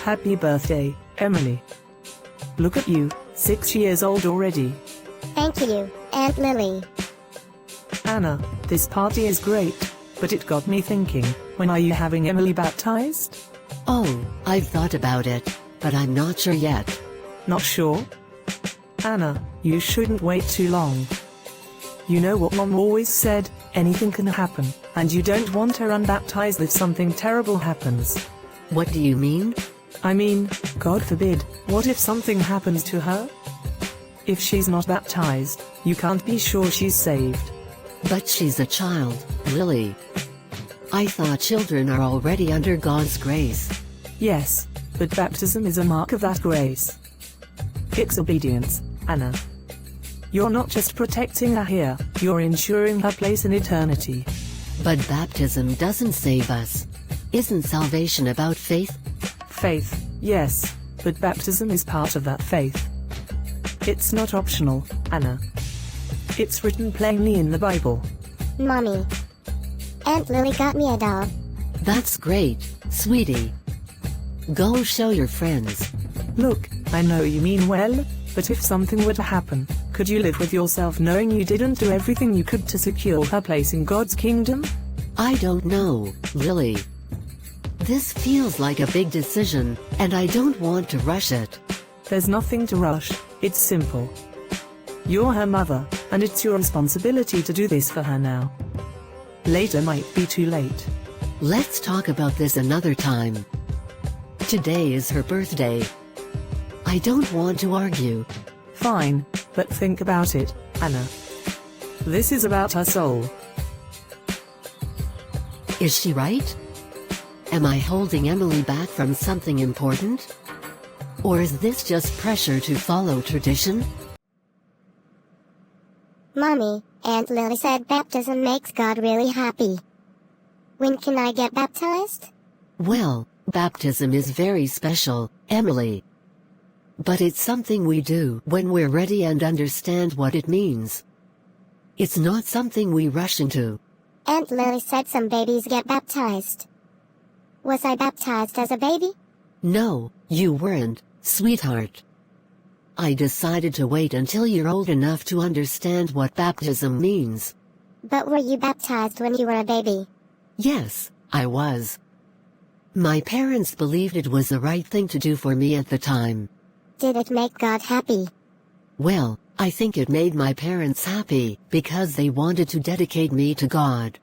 Happy birthday, Emily. Look at you, 6 years old already. Thank you, Aunt Lily. Anna, this party is great, but it got me thinking, when are you having Emily baptized? Oh, I've thought about it, but I'm not sure yet. Not sure? Anna, you shouldn't wait too long. You know what Mom always said, anything can happen, and you don't want her unbaptized if something terrible happens. What do you mean? I mean, God forbid, what if something happens to her? If she's not baptized, you can't be sure she's saved. But she's a child, Lily. I thought children are already under God's grace. Yes, but baptism is a mark of that grace. It's obedience, Anna. You're not just protecting her here, you're ensuring her place in eternity. But baptism doesn't save us. Isn't salvation about faith? Faith, yes, but baptism is part of that faith. It's not optional, Anna. It's written plainly in the Bible. Mommy. Aunt Lily got me a doll. That's great, sweetie. Go show your friends. Look, I know you mean well, but if something were to happen, could you live with yourself knowing you didn't do everything you could to secure her place in God's kingdom? I don't know, Lily. This feels like a big decision, and I don't want to rush it. There's nothing to rush, it's simple. You're her mother, and it's your responsibility to do this for her now. Later might be too late. Let's talk about this another time. Today is her birthday. I don't want to argue. Fine, but think about it, Anna. This is about her soul. Is she right? Am I holding Emily back from something important? Or is this just pressure to follow tradition? Mommy, Aunt Lily said baptism makes God really happy. When can I get baptized? Well, baptism is very special, Emily. But it's something we do when we're ready and understand what it means. It's not something we rush into. Aunt Lily said some babies get baptized. Was I baptized as a baby? No, you weren't, sweetheart. I decided to wait until you're old enough to understand what baptism means. But were you baptized when you were a baby? Yes, I was. My parents believed it was the right thing to do for me at the time. Did it make God happy? Well, I think it made my parents happy because they wanted to dedicate me to God.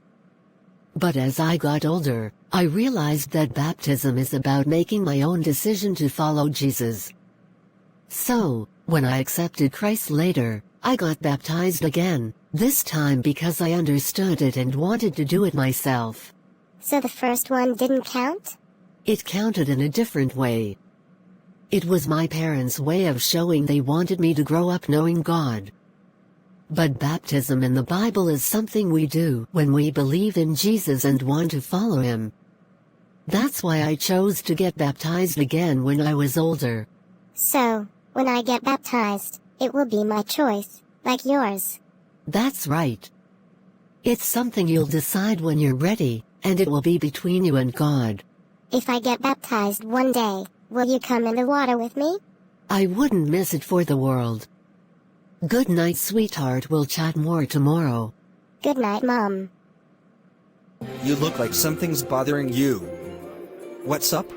But as I got older, I realized that baptism is about making my own decision to follow Jesus. So, when I accepted Christ later, I got baptized again, this time because I understood it and wanted to do it myself. So the first one didn't count? It counted in a different way. It was my parents' way of showing they wanted me to grow up knowing God. But baptism in the Bible is something we do when we believe in Jesus and want to follow Him. That's why I chose to get baptized again when I was older. So, when I get baptized, it will be my choice, like yours. That's right. It's something you'll decide when you're ready, and it will be between you and God. If I get baptized one day, will you come in the water with me? I wouldn't miss it for the world. Good night, sweetheart. We'll chat more tomorrow. Good night, Mom. You look like something's bothering you. What's up?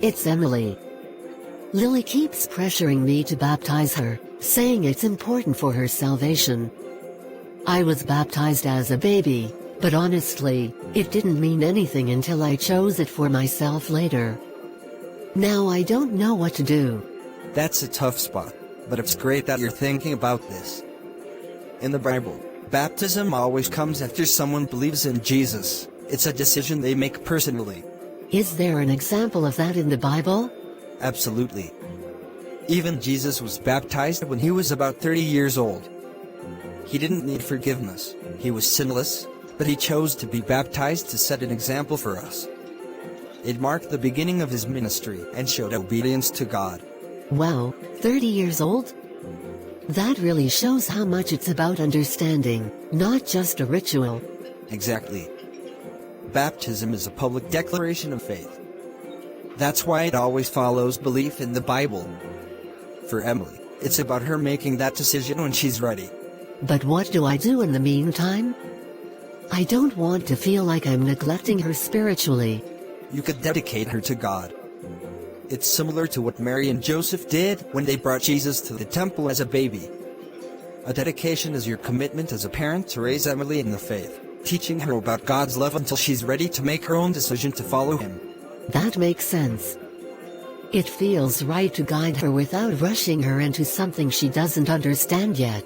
It's Emily. Lily keeps pressuring me to baptize her, saying it's important for her salvation. I was baptized as a baby, but honestly, it didn't mean anything until I chose it for myself later. Now I don't know what to do. That's a tough spot, but it's great that you're thinking about this. In the Bible, baptism always comes after someone believes in Jesus. It's a decision they make personally. Is there an example of that in the Bible? Absolutely. Even Jesus was baptized when he was about 30 years old. He didn't need forgiveness, he was sinless, but he chose to be baptized to set an example for us. It marked the beginning of his ministry and showed obedience to God. Wow, 30 years old? That really shows how much it's about understanding, not just a ritual. Exactly. Baptism is a public declaration of faith. That's why it always follows belief in the Bible. For Emily, it's about her making that decision when she's ready. But what do I do in the meantime? I don't want to feel like I'm neglecting her spiritually. You could dedicate her to God. It's similar to what Mary and Joseph did when they brought Jesus to the temple as a baby. A dedication is your commitment as a parent to raise Emily in the faith, teaching her about God's love until she's ready to make her own decision to follow Him. That makes sense. It feels right to guide her without rushing her into something she doesn't understand yet.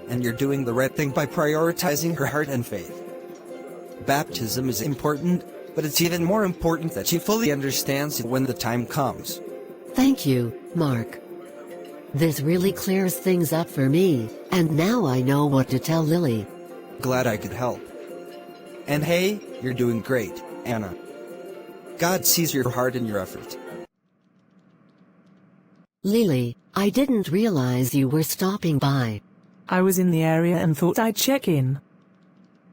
And you're doing the right thing by prioritizing her heart and faith. Baptism is important, but it's even more important that she fully understands it when the time comes. Thank you, Mark. This really clears things up for me, and now I know what to tell Lily. Glad I could help. And hey, you're doing great, Anna. God sees your heart and your effort. Lily, I didn't realize you were stopping by. I was in the area and thought I'd check in.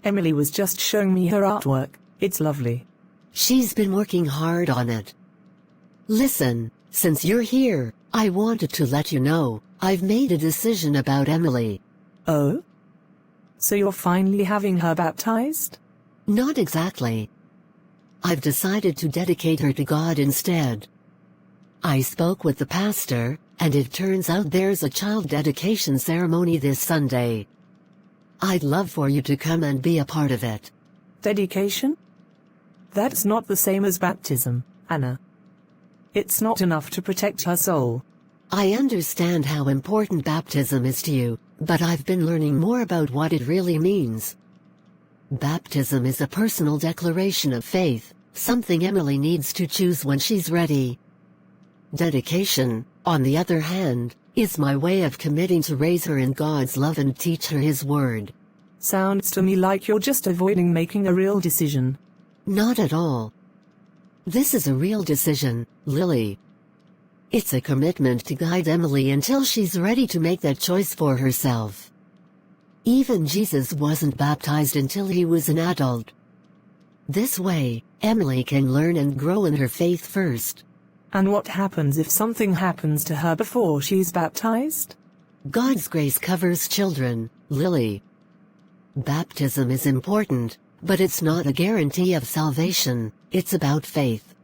Emily was just showing me her artwork. It's lovely. She's been working hard on it. Listen, since you're here, I wanted to let you know, I've made a decision about Emily. Oh? So you're finally having her baptized? Not exactly. I've decided to dedicate her to God instead. I spoke with the pastor, and it turns out there's a child dedication ceremony this Sunday. I'd love for you to come and be a part of it. Dedication? That's not the same as baptism, Anna. It's not enough to protect her soul. I understand how important baptism is to you, but I've been learning more about what it really means. Baptism is a personal declaration of faith, something Emily needs to choose when she's ready. Dedication, on the other hand, is my way of committing to raise her in God's love and teach her His Word. Sounds to me like you're just avoiding making a real decision. Not at all. This is a real decision, Lily. It's a commitment to guide Emily until she's ready to make that choice for herself. Even Jesus wasn't baptized until he was an adult. This way, Emily can learn and grow in her faith first. And what happens if something happens to her before she's baptized? God's grace covers children, Lily. Baptism is important, but it's not a guarantee of salvation, it's about faith.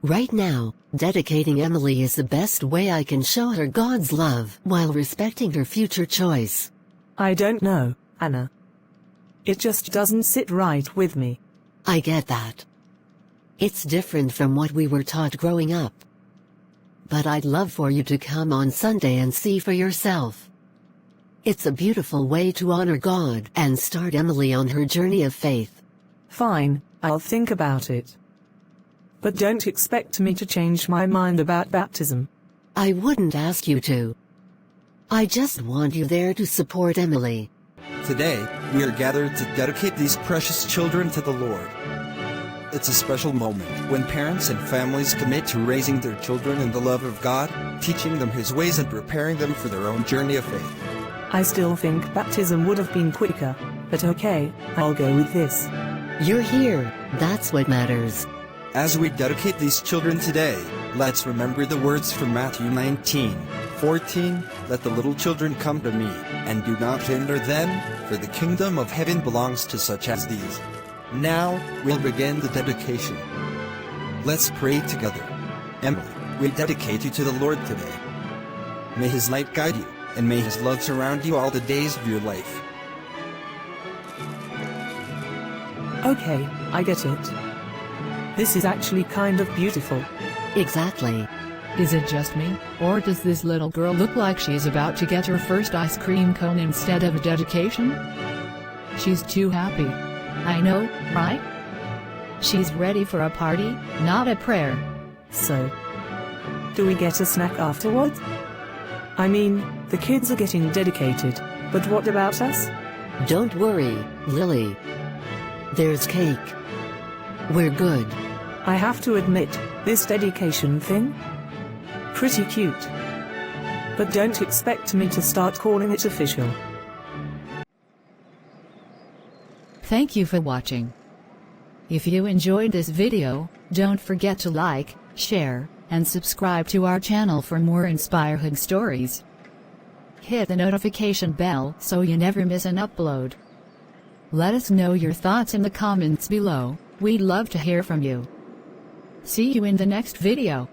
Right now, dedicating Emily is the best way I can show her God's love while respecting her future choice. I don't know, Anna. It just doesn't sit right with me. I get that. It's different from what we were taught growing up. But I'd love for you to come on Sunday and see for yourself. It's a beautiful way to honor God and start Emily on her journey of faith. Fine, I'll think about it. But don't expect me to change my mind about baptism. I wouldn't ask you to. I just want you there to support Emily. Today, we are gathered to dedicate these precious children to the Lord. It's a special moment when parents and families commit to raising their children in the love of God, teaching them His ways and preparing them for their own journey of faith. I still think baptism would have been quicker, but okay, I'll go with this. You're here, that's what matters. As we dedicate these children today, let's remember the words from Matthew 19:14, "Let the little children come to me, and do not hinder them, for the kingdom of heaven belongs to such as these." Now, we'll begin the dedication. Let's pray together. Emily, we dedicate you to the Lord today. May His light guide you, and may His love surround you all the days of your life. Okay, I get it. This is actually kind of beautiful. Exactly. Is it just me, or does this little girl look like she's about to get her first ice cream cone instead of a dedication? She's too happy. I know, right? She's ready for a party, not a prayer. So, do we get a snack afterwards? I mean, the kids are getting dedicated, but what about us? Don't worry, Lily. There's cake. We're good. I have to admit, this dedication thing? Pretty cute. But don't expect me to start calling it official. Thank you for watching. If you enjoyed this video, don't forget to like, share, and subscribe to our channel for more inspiring stories. Hit the notification bell so you never miss an upload. Let us know your thoughts in the comments below. We'd love to hear from you. See you in the next video.